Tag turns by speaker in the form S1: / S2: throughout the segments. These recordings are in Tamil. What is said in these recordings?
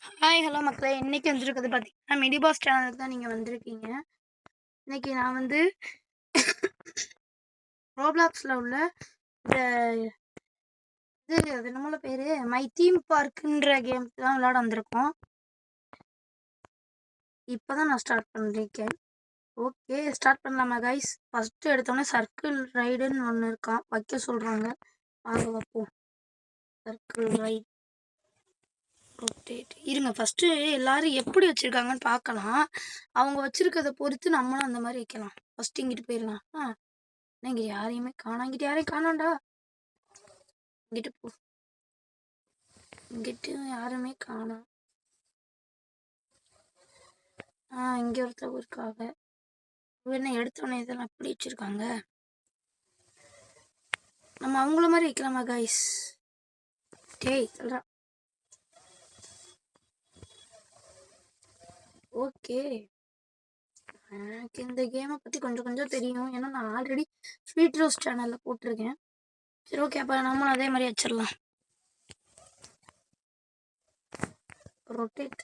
S1: ஹாய் ஹலோ மக்களே, இன்னைக்கு வந்துருக்குது பார்த்தீங்கன்னா மிடி பாஸ் சேனலுக்கு தான் நீங்கள் வந்திருக்கீங்க. இன்னைக்கு நான் வந்து ரோப்ளாக்ஸில் உள்ள இந்த அது நம்மளோட பேர் மை தீம் பார்க்குன்ற கேம்க்கு தான் விளையாட வந்திருக்கோம். இப்போ தான் நான் ஸ்டார்ட் பண்ணியிருக்கேன். ஓகே, ஸ்டார்ட் பண்ணலாமா கைஸ்? ஃபஸ்ட்டு எடுத்தோடனே சர்க்கிள் ரைடுன்னு ஒன்று இருக்கான், வைக்க சொல்கிறாங்க. வாங்க வைப்போம். Circle right rotate. இருங்க, ஃபஸ்ட்டு எல்லாரும் எப்படி வச்சுருக்காங்கன்னு பார்க்கலாம். அவங்க வச்சுருக்கதை பொறுத்து நம்மளும் அந்த மாதிரி வைக்கலாம். ஃபஸ்ட்டு இங்கிட்டு போயிடலாம். இங்கிட்டு யாரையுமே காணோம். இங்கிட்டு யாரையும் காணோம்டா. இங்கிட்டு போ. இங்கிட்டு யாருமே காணோம். இங்கே ஒருத்தர் இருக்காங்க. என்ன எடுத்தோடனே இதெல்லாம் அப்படி வச்சுருக்காங்க. நம்ம அவங்கள மாதிரி வைக்கலாமா கைஸ்? டேய் சொல்கிறா. ஓகே, எனக்கு இந்த கேமை பற்றி கொஞ்சம் கொஞ்சம் தெரியும். ஏன்னா நான் ஆல்ரெடி ஸ்வீட் ரோஸ் சேனலில் போட்டிருக்கேன். சரி ஓகே, அப்போ நம்மளும் அதே மாதிரி வச்சிடலாம். ரொட்டேட்.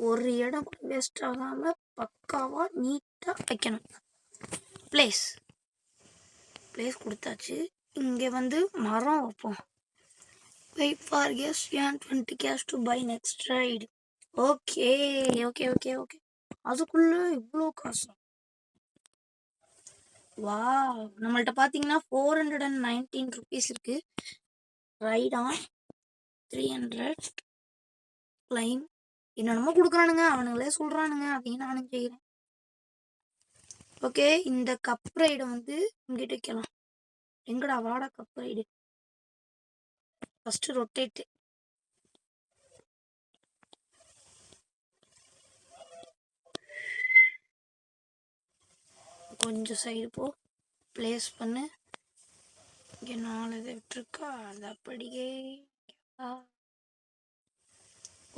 S1: ஒரு இடம் கூட வேஸ்ட் ஆகாமல் பக்காவாக நீட்டாக வைக்கணும். பிளேஸ் கொடுத்தாச்சு. இங்கே வந்து மரம் வைப்போம். வெயிட் ஃபார் கெஸ் ஏன் 20 cash to buy next ride. Okay okay okay okay அதுக்குள்ளே இவ்வளோ காசு. வா, நம்மள்ட்ட பார்த்தீங்கன்னா 419 ருபீஸ் இருக்குது. Right on 300 claim. என்னென்னமோ கொடுக்குறானுங்க, அவனுங்களே சொல்கிறானுங்க, அதையும் நானும் செய்கிறேன். ஓகே, இந்த கப் ரைடை வந்து இங்கிட்ட வைக்கலாம். எங்கடா வாடா கப் ரைடு. First rotate. கொஞ்சம் சைடு போ. ப்ளேஸ் பண்ணு. இங்கே 4 இதை விட்டுருக்கா, அது அப்படியே.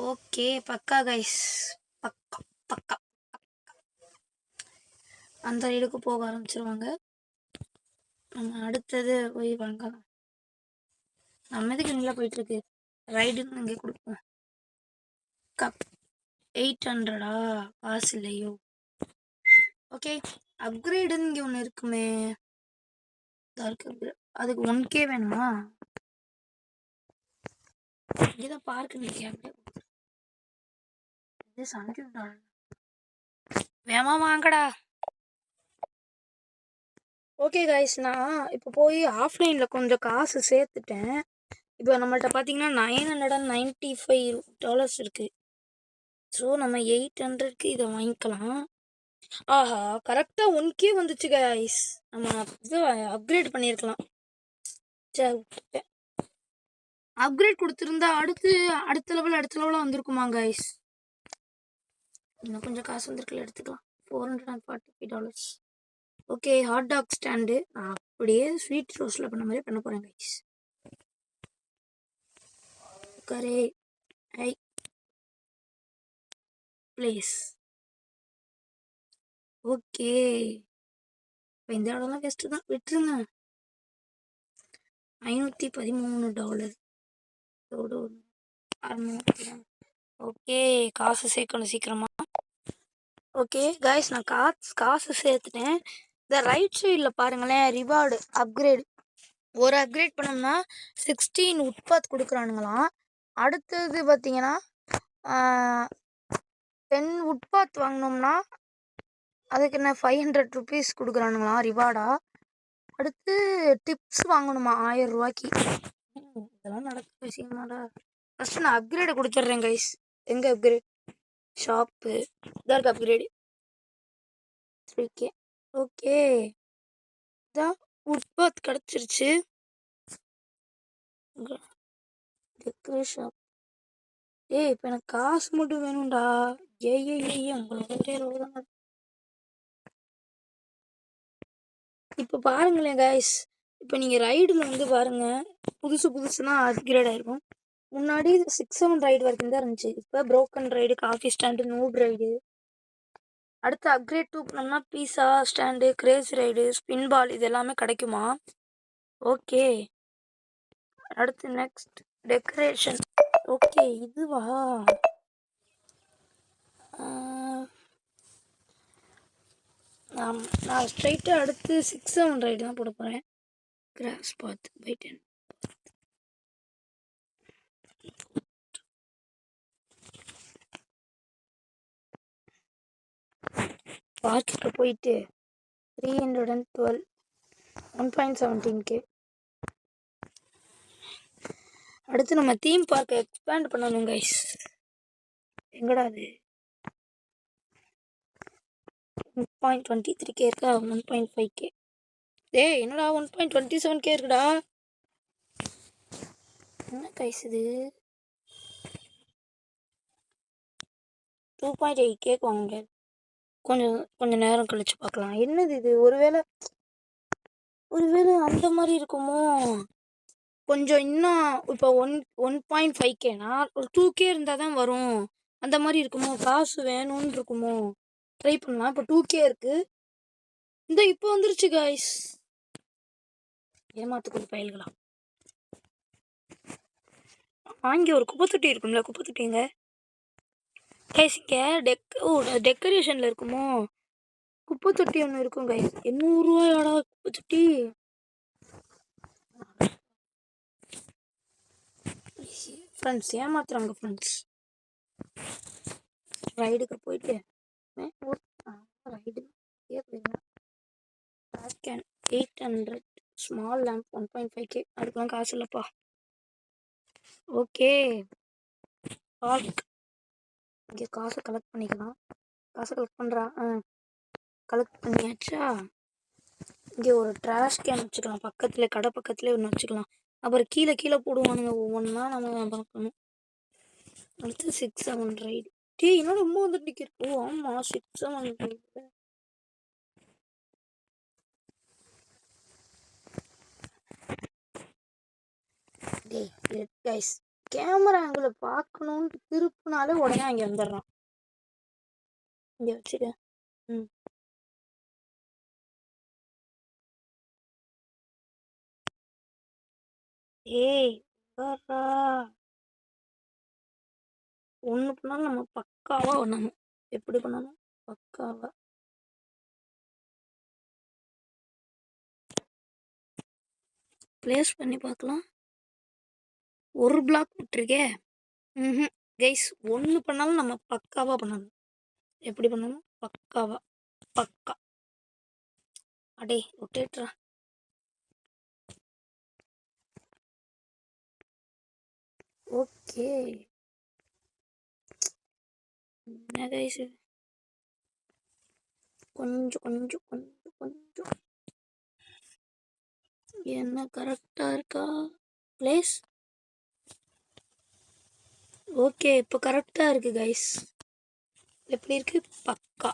S1: ஓகே, பக்கா கைஸ், பக்கா பக்கா. அந்த ரைடுக்கு போக ஆரம்பிச்சிருவாங்க. நம்ம அடுத்தது போய் வாங்கலாம். நம்ம எதுக்கு நல்லா போயிட்டுருக்கு, ரைடுன்னு இங்கே கொடுப்போம். கப் 800 காசு இல்லையோ. ஓகே, அப்கிரேடுன்னு இங்கே ஒன்று இருக்குமே, அதுக்கு 1K வேணுமா? இங்கேதான் பார்க்கு நிற்கிறேன். இது $100 வேமா வாங்கடா. ஓகே கைஸ், நான் இப்போ போய் ஆஃப்லைனில் கொஞ்சம் காசு சேர்த்துட்டேன். இப்போ நம்மள்ட்ட பார்த்தீங்கன்னா $995 இருக்குது. ஸோ நம்ம 800க்கு இதை வாங்கிக்கலாம். ஆஹா, கரெக்டாக 1K வந்துச்சு கைஸ். நம்ம இது அப்கிரேட் பண்ணியிருக்கலாம். சரி, அப்கிரேட் கொடுத்துருந்தா அடுத்த லெவலில் வந்திருக்குமா கைஸ்? இன்னும் கொஞ்சம் காசு வந்திருக்குல்ல, எடுத்துக்கலாம். $445. ஓகே, ஹாட் டாக் ஸ்டாண்டு நான் அப்படியே ஸ்வீட் ரோஸில் பண்ண மாதிரி பண்ண போகிறேன் கைஸ். கரே ஐ பிளேஸ். ஓகே, இப்போ இந்த இடம்லாம் வேஸ்ட்டு தான், விட்டுருங்க. $513. ஓகே, காசு சேர்க்கணும் சீக்கிரமா. ஓகே கைஸ், நான் காசு சேர்த்துட்டேன். இந்த ரைட் சைடில் பாருங்களேன், ரிவார்டு அப்கிரேடு. ஒரு அப்கிரேட் பண்ணோம்னா 16 உட்பாத் கொடுக்குறானுங்களாம். அடுத்தது பார்த்தீங்கன்னா 10 உட்பாத் வாங்கினோம்னா அதுக்கு என்ன 500 ருபீஸ் கொடுக்குறானுங்களாம் ரிவார்டா. அடுத்து டிப்ஸ் வாங்கணுமா 1000 ரூபாய்க்கு. இதெல்லாம் நடக்கிற விஷயமாடா. ஃபஸ்ட்டு நான் அப்கிரேடை கொடுத்துட்றேன் கைஸ். எங்கே அப்கிரேட்? ஷாப்பு இதாக இருக்குது அப்கிரேடு. 3K. ஓகே, இதான் உட்பாத் கிடச்சிருச்சு. ஷாப். இப்போ எனக்கு காசு மட்டும் வேணும்டா. உங்களோட இப்போ பாருங்களேன் கைஸ், இப்போ நீங்கள் ரைடில் வந்து பாருங்கள், புதுசுனா அப்கிரேட் ஆகிருக்கும். முன்னாடி 6-7 ரைடு வரைக்கும் தான் இருந்துச்சு. இப்போ broken ride, coffee stand, noob ride. அடுத்து அப்கிரேட் 2 பண்ணோம்னா pizza stand, craze ride, spin ball இது எல்லாமே கிடைக்குமா. ஓகே, அடுத்து நெக்ஸ்ட் டெக்கரேஷன். ஓகே, இதுவா? நான் ஸ்ட்ரைட்டாக அடுத்து 6-7 ரைடு தான் போட போகிறேன். Cross path by 10. பார்க்குக்கு போயிட்டு 312 1.17K. அடுத்து நம்ம தீம் பார்க்கை எக்ஸ்பேண்ட் பண்ணணும் கைஸ். எங்கடா அது? 1.23K இருக்கா? 1.5K. டேய் என்னடா 1.27K இருக்குடா? என்ன கைஸ் இது? 2.8K வாங்க முடியாது. கொஞ்சம் நேரம் கழிச்சு பார்க்கலாம். என்னது இது? ஒருவேளை அந்த மாதிரி இருக்குமோ? கொஞ்சம் இன்னும் இப்போ 1.5Kனா ஒரு 2K இருந்தால் தான் வரும். அந்த மாதிரி இருக்குமோ? காசு வேணும்னு இருக்குமோ? ட்ரை பண்ணலாம். இப்போ 2K இருக்கு. இப்போ வந்துருச்சு கைஸ். ஏமாத்துக்குள் பயல்களா. வாங்கி ஒரு குப்பை தொட்டி இருக்கும்ல, குப்பை தொட்டிங்க கைஸ். இங்கே டெக்கரேஷனில் இருக்குமோ? குப்பை தொட்டி ஒன்று இருக்கும் கைஸ். 800 ரூபாயாடா குப்பை தொட்டி? ஃப்ரெண்ட்ஸ் ஏமாத்துறாங்க ஃப்ரெண்ட்ஸ். ரைடுக்கு போயிட்டு ride can 800 small lamp 1.5K. அதுக்கெலாம் காசு இல்லைப்பா. Okay, park. இங்கே காசை கலெக்ட் பண்ணிக்கலாம். காசை கலெக்ட் பண்ணுறா. கலெக்ட் பண்ணியாச்சா? இங்கே ஒரு ட்ராஷ் கேன் வச்சுக்கலாம். பக்கத்தில் கடை பக்கத்துலேயே ஒன்று வச்சுக்கலாம். அப்புறம் கீழே போடுவானுங்க. ஒவ்வொன்றா நம்ம பார்க்கணும். அடுத்து 6-7 ரைடு. என்னோட ரொம்ப வந்துட்டு நிற்கிறோம். ஆமாம், 6-7 ரைடு. கைஸ், கேமரா ஆங்கிள் பார்க்கணுன்ட்டு திருப்பினாலே உடனே அங்கே வந்துடுறான். இங்கே வச்சுக்க. ஏய் வர்றா. ஒன்று பண்ணாலும் நம்ம பக்காவாக பண்ணணும். எப்படி பண்ணணும்? பக்காவாக ப்ளேஸ் பண்ணி பார்க்கலாம். ஒரு பிளாக் விட்டுருக்கே. கைஸ், ஒன்று பண்ணாலும் நம்ம பக்காவாக பண்ணணும். எப்படி பண்ணணும்? பக்கா. அடே ரொட்டேட்ரா. ஓகே, என்ன கைஸ், கொஞ்சம் என்ன கரெக்டாக இருக்கா ப்ளேஸ்? ஓகே, இப்போ கரெக்டாக இருக்குது கைஸ். எப்படி இருக்குது? பக்கா.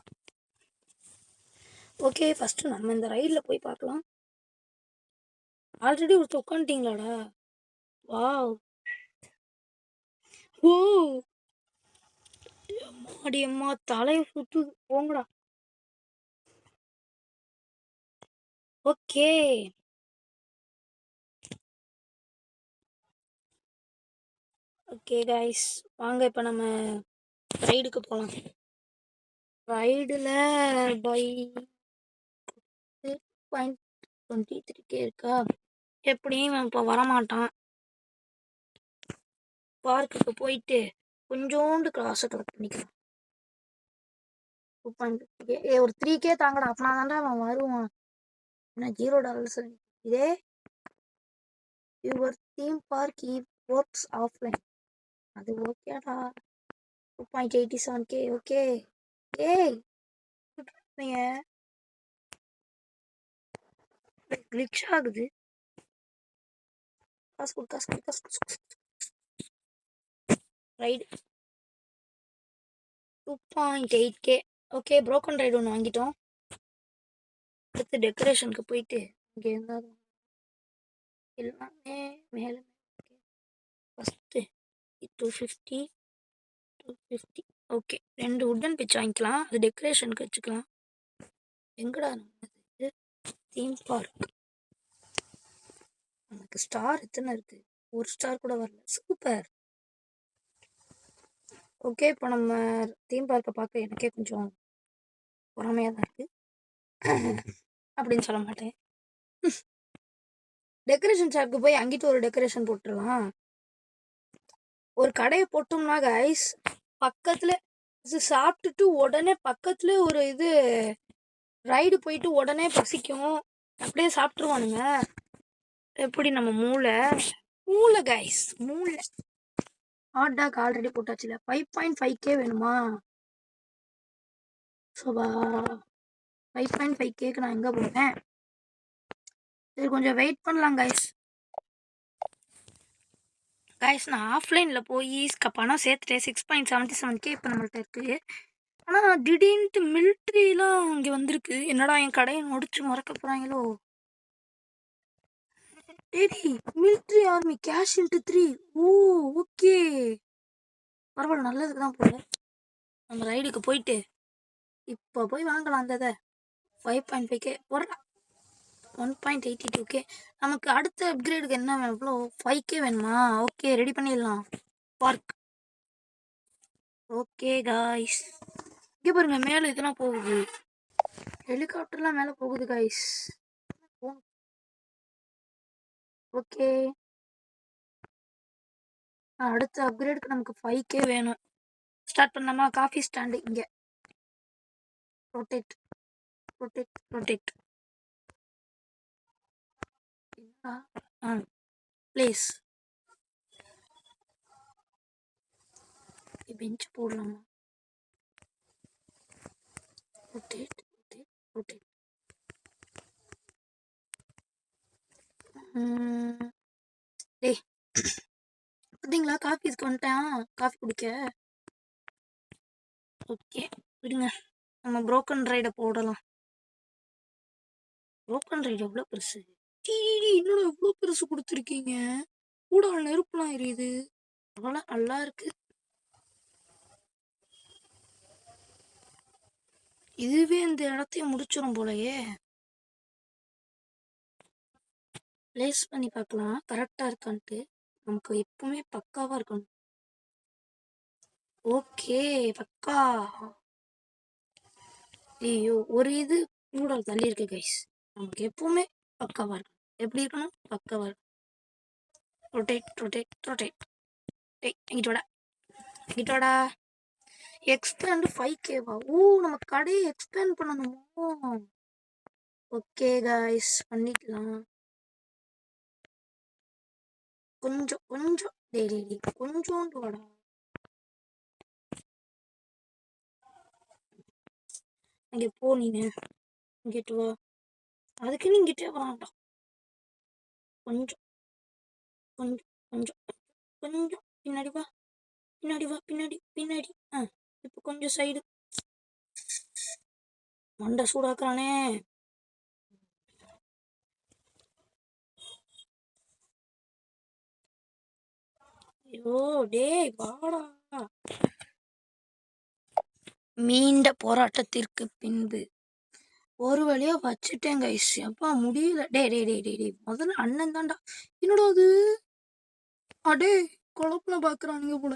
S1: ஓகே, ஃபஸ்ட்டு நம்ம இந்த ரைடில் போய் பார்க்கலாம். ஆல்ரெடி ஒருத்தர் உட்காந்துட்டிங்களாடா? வாவ். ஓ அம்மா தலையை சுற்றுது. போங்கடா. ஓகே, கைஸ் வாங்க இப்போ நம்ம ரைடுக்கு போகலாம். ரைடில் பை 2.23K இருக்கா? எப்படியும் இப்போ வரமாட்டான். பார்க்குக்கு போயிட்டு கொஞ்சோண்டு காசை கலெக்ட் பண்ணிக்கலாம். 2.5K. ஒரு 3K தாங்கடா. அப்படின்னா தாண்டா அவன் வருவான். என்ன $0 இதே your theme park works offline. அது ஓகேடா. 2.87K. ஓகே. ஏய் கிளிச் ஆகுது. காசு. Ride 2.8K. Okay, broken ride ஒன்று வாங்கிட்டோம். அடுத்து டெக்கரேஷனுக்கு போயிட்டு இங்கே இருந்தால் எல்லாமே மேலே. ஃபஸ்ட்டு 250. ஓகே, 2 உட்டன் பிச் வாங்கிக்கலாம். அது டெக்கரேஷனுக்கு வச்சுக்கலாம். எங்கடா தீம் பார்க்? இருக்கு. ஸ்டார் எத்தனை இருக்கு? ஒரு ஸ்டார் கூட வரல. சூப்பர். ஓகே, இப்போ நம்ம தீம் பார்க்க பார்க்க எனக்கே கொஞ்சம் பொறாமையாக தான் இருக்கு. அப்படின்னு சொல்ல மாட்டேன். டெக்கரேஷன் ஷாப்க்கு போய் அங்கிட்டு ஒரு டெக்கரேஷன் போட்டுடலாம். ஒரு கடையை போட்டோம்னா கைஸ், பக்கத்துல சாப்பிட்டுட்டு உடனே பக்கத்துல ஒரு இது ரைடு போயிட்டு உடனே பசிக்கும், அப்படியே சாப்பிட்ருவானுங்க. எப்படி நம்ம மூளை மூளை கைஸ், மூளை. Hot dog already போட்டாச்சுல. 5.5K வேணுமா? சோபா 5.5Kக்கு நான் எங்கே போவேன்? சரி, கொஞ்சம் வெயிட் பண்ணலாம் கைஸ். கைஸ், நான் ஆஃப்லைனில் போய் பணம் சேர்த்துட்டேன். 6.77K இப்போ நம்மள்ட்ட இருக்குது. ஆனால் திடீர்னுட்டு மிலிட்ரிலாம் இங்கே வந்திருக்கு. என்னடா என் கடையை முடிச்சு மறக்க போகிறாங்களோ? Daddy, military army cash into 3. ஓ, ஓகே, பரவாயில்ல, நல்லதுக்கு தான் போல. நம்ம ரைடுக்கு போயிட்டு இப்போ போய் வாங்கலாம் அந்த இதை. 5.5K போடுறா. 1.82K. நமக்கு அடுத்த அப்கிரேடுக்கு என்ன வேணும்? எவ்வளோ? 5K வேணுமா? ஓகே, ரெடி பண்ணிடலாம். பார்க். ஓகே காய்ஸ், இங்கே பாருங்க, மேலே இதெல்லாம் போகுது. ஹெலிகாப்டர்லாம் மேலே போகுது காய்ஸ். ஓகே, அடுத்த அப்கிரேடுக்கு நமக்கு 5K வேணும். ஸ்டார்ட் பண்ணலாமா? காஃபி ஸ்டாண்டு இங்கே. Rotate rotate rotate. Place. Bench போடலாமா? Rotate rotate rotate. டேய், பார்த்தீங்களா, காஃபி இதுக்கு வந்துட்டேன். காஃபி குடிக்க. ஓகே, விடுங்க, நம்ம புரோக்கன் ரைடை போடலாம். புரோக்கன் ரைடு எவ்வளோ பெருசு? என்னோட எவ்வளோ பெருசு கொடுத்துருக்கீங்க. கூட நெருப்புலாம் எரியுது. அவ்வளோ நல்லா இருக்கு. இதுவே இந்த இடத்தையும் முடிச்சிடும் போலயே. ப்ளேஸ் பண்ணி பார்க்கலாம் கரெக்டாக இருக்கான்ட்டு. நமக்கு எப்பவுமே பக்காவாக இருக்கணும். ஓகே, பக்கா. ஐயோ, ஒரு இது மூடல் தள்ளி இருக்கு கைஸ். நமக்கு எப்பவுமே பக்காவாக இருக்கணும். எப்படி இருக்கணும்? பக்காவாக இருக்கணும். Rotate rotate rotate. டேய், இங்கிட்டு வாடா, இங்கிட்டு வாடா. எக்ஸ்பேண்ட் 5Kவா? ஓ, நம்ம கடையை எக்ஸ்பேண்ட் பண்ணணுமோ? ஓகே காய்ஸ், பண்ணிக்கலாம். கொஞ்சம் கொஞ்சம் டெய்லி கொஞ்சோண்டு வாடா. இங்கே போ, நீங்க இங்கிட்டு வா. அதுக்கு நீ இங்கிட்டே வரான்டா. கொஞ்சம் கொஞ்சம் கொஞ்சம் கொஞ்சம் பின்னாடி வா, பின்னாடி வா, பின்னாடி பின்னாடி. இப்போ கொஞ்சம் சைடு. மண்டை சூடாக்குறானே. ஐயோ, டேய் வாடா. மீண்ட போராட்டத்திற்கு பின்பு ஒரு வழியா வச்சுட்டேன் கைஸ். அப்பா முடியல. டே டே டே டே டே முதல்ல அண்ணன் தான்டா. என்னடா அது? அடே, குழப்பன பார்க்குறானுங்க போல.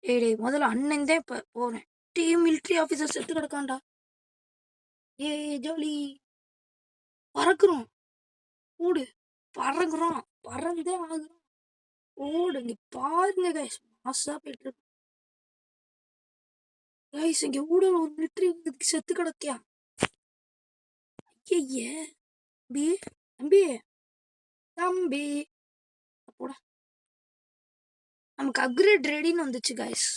S1: டே டே முதல்ல அண்ணன் தான் இப்போ போகிறேன். மிலிட்ரி ஆஃபீஸர் செத்து கிடக்காண்டா. ஏ ஜோலி. பறக்குறோம். ஓடு. பறங்குறோம். பறந்தே ஆகுறோம். ஓடு. இங்க பாருங்க கைஸ், மாசா போயிட்டு இருக்கு கைஸ். இங்க ஊட ஒரு மிலிட்ரி செத்து கிடக்கியா? ஐயே தம்பி, தம்பி, தம்பி, போடா. நமக்கு அப்கிரேட் ரெடின்னு வந்துச்சு கைஸ்.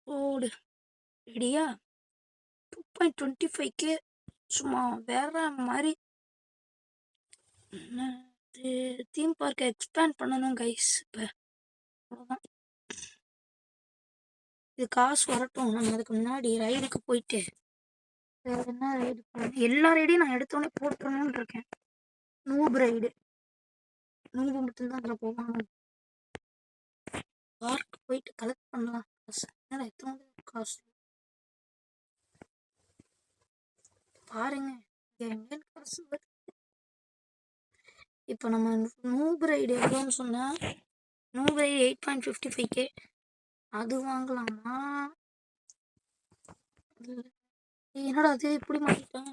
S1: ஓடு. ரெடியா? 2.25K. சும்மா வேற மாதிரி. தீம் பார்க்கை எக்ஸ்பேண்ட் பண்ணணும் கைஸ். இப்போ அவ்வளோதான். இது காசு வரட்டும். நம்ம அதுக்கு முன்னாடி ரைடுக்கு போயிட்டு என்ன ரைடு போகணும்? எல்லா ரைடையும் நான் எடுத்தோடனே போட்டுறணும்னு இருக்கேன். நூப் ரைடு, நூபு மட்டும்தான் அதில் போகணும். பார்க் போயிட்டு கலெக்ட் பண்ணலாம் காசு. என்னடா எத்தனை காசு பாருங்க. எங்க காசு வருது? இப்போ நம்ம நூப் ரைடு எவ்வளோன்னு சொன்னால் நூப் ரைடு 8.55K அது வாங்கலாமா? என்னடா அது இப்படி மாற்றிட்டான்?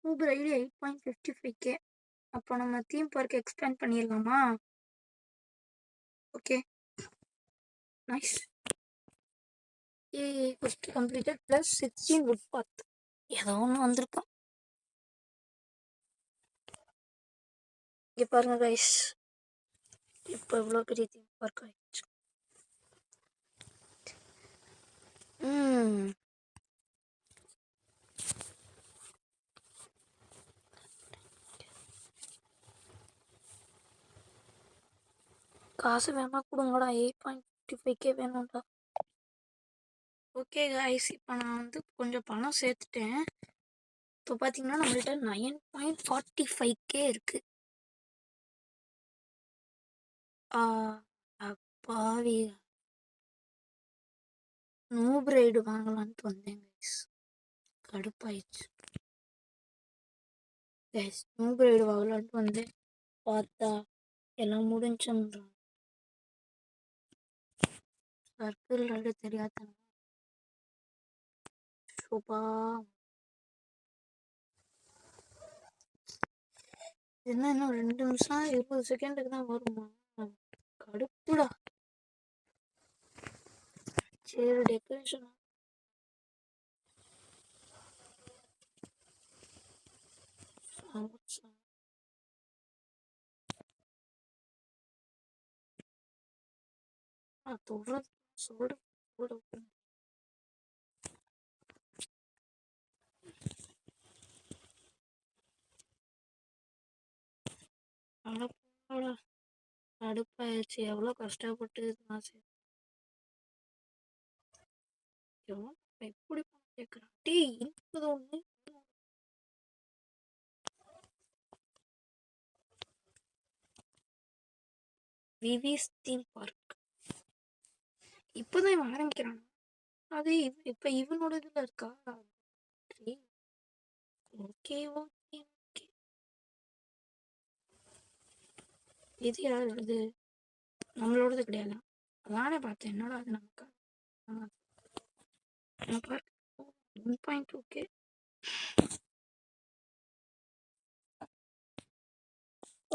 S1: Noob ride 8.55K. அப்போ நம்ம தீம் பார்க் எக்ஸ்பேண்ட் பண்ணிடலாமா? Okay, nice. First completed plus 16 wood path. ஏதோ ஒன்று வந்திருக்கோம். இங்கே பாருங்க கைஸ், இப்போ இவ்வளோ பெரிய தீம் பார்க் ஆயிடுச்சு. காசு வேணா கொடுங்கடா, 8.55K வேணும்டா. ஓகே கைஸ், இப்போ நான் வந்து கொஞ்சம் பணம் சேர்த்துட்டேன். இப்போ பார்த்தீங்கன்னா நம்மள்ட்ட 9.45K இருக்குது. அப்பாவி, நூப் ரைடு வாங்கலான்ட்டு வந்தேன் கைஸ், கடுப்பாயிடுச்சு கைஸ். நூப் ரைடு வாங்கலான்ட்டு வந்தேன், பார்த்தா எல்லாம் முடிஞ்சுன்றான். சர்க்கிள் ரைடு தெரியாத சூப்பா. என்ன இன்னும் 2 நிமிஷம் 20 செகண்டுக்கு தான் வருமா? கடுப்புடா. சரி, டெக்கரேஷன் சொல்றது கடுப்பாயிடுச்சு. எவ்வளோ கஷ்டப்பட்டு நான் எப்படி கேட்குறான்? டீ இருக்குது ஒன்று. விவிஸ் தீம் பார்க் இப்போதான் இவன் ஆரம்பிக்கிறான். அது இப்போ இவனோட இதில் இருக்கா? Okay okay okay. இது யாரோடது? நம்மளோடது கிடையாது. நானே பார்த்தேன், என்னடா அது நமக்கு. Park 1.2K.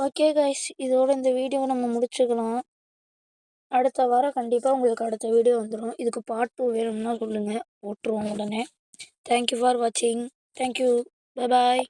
S1: ஓகே கைஸ், இதோட இந்த வீடியோவை நம்ம முடிச்சுக்கலாம். அடுத்த வாரம் கண்டிப்பாக உங்களுக்கு அடுத்த வீடியோ வந்துடும். இதுக்கு பார்ட் 2 வேணும்னா சொல்லுங்கள், போட்டுருவோம் உடனே. தேங்க்யூ ஃபார் வாட்சிங். Thank you, bye bye.